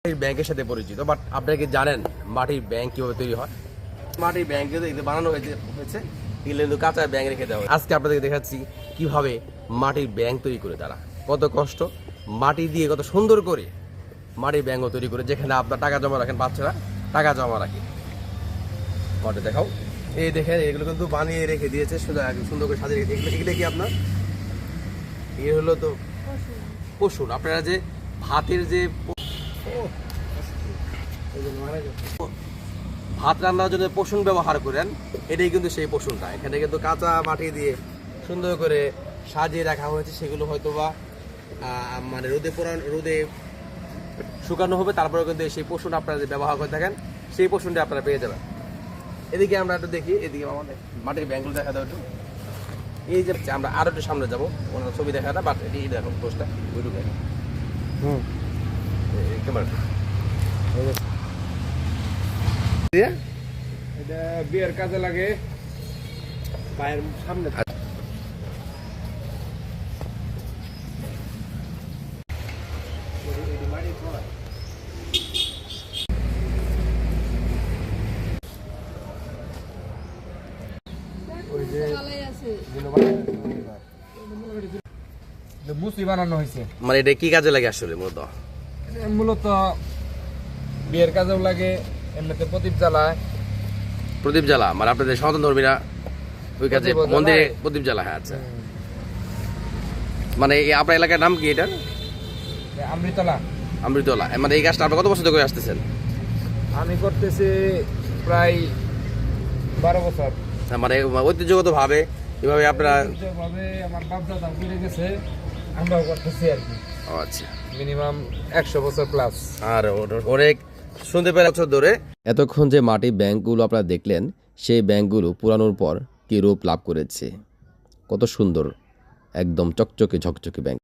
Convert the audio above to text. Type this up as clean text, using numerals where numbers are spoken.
মাটির ব্যাংকের সাথে পরিচিত, বাট আপনারা কি জানেন মাটির ব্যাংক কিভাবে তৈরি হয়? মাটির ব্যাংক কিন্তু বানানো হয়েছে এগুলো কিন্তু কাঁচা ব্যাংক রেখে দেওয়া হয়। আজকে আপনাদেরকে দেখাচ্ছি কিভাবে মাটির ব্যাংক তৈরি করে তারা, কত কষ্ট মাটি দিয়ে কত সুন্দর করে মাটির ব্যাংকও তৈরি করে, যেখানে আপনার টাকা জমা রাখেন, বাচ্চারা টাকা জমা রাখে। ঘটে দেখাও, এই দেখেন এগুলো কিন্তু বানিয়ে রেখে দিয়েছে, সুন্দর করে সাজিয়ে রেখে। এগুলো কি আপনার এ হলো তো পশুর, আপনারা যে ভাতের যে ভাত রান্নার জন্য পশুন ব্যবহার করেন, এটাই কিন্তু সেই পশুনটা। এখানে কিন্তু কাঁচা মাটি দিয়ে সুন্দর করে সাজিয়ে রাখা হয়েছে। সেগুলো হয়তো বা মানে রোদে শুকানো হবে, তারপরে কিন্তু সেই পশুন আপনারা যে ব্যবহার করে থাকেন সেই পশুনটা আপনারা পেয়ে যাবেন। এদিকে আমরা একটু দেখি, এদিকে আমাদের মাটির ব্যাংকগুলো দেখা দাও একটু। এই যে আমরা আরো একটু সামনে যাবো, ওনার ছবি দেখা না, বাট এটি দেখো পোস্টটা ওইটুকু এটা বিয়ের কাজে লাগে, পায়ের সামনে। বুসি বানানো হয়েছে। মানে এটা কি কাজে লাগে আসলে? মূলত বিয়ের কাজেও লাগে, এমনিতে প্রদীপ জ্বালায়। প্রদীপ জ্বালা মানে আপনাদের সনাতন ধর্মীরা ওই কাজে মন্দিরে প্রদীপ জ্বালা। হ্যাঁ, আচ্ছা। মানে আপনার এলাকার নাম কি এটা? অমৃতলা। অমৃতলা। মানে এই কাজটা আপনি কত বছর করে আসতেছেন? আমি করতেছি প্রায় 12 বছর। মানে ঐতিহ্যগত ভাবে এভাবে আপনারা ভাবে আমার বাপ দাদা করে গেছে, আমরাও করতেছি আর কি। আচ্ছা, মিনিমাম 100 বছর প্লাস। আর অনেক শুনতে পেরে বছর ধরে। এতক্ষণ যে মাটির ব্যাংকগুলো আপনারা দেখলেন, সেই ব্যাংকগুলো পুরানোর পর কি রূপ লাভ করেছে, কত সুন্দর, একদম চকচকে ঝকচকে ব্যাংক।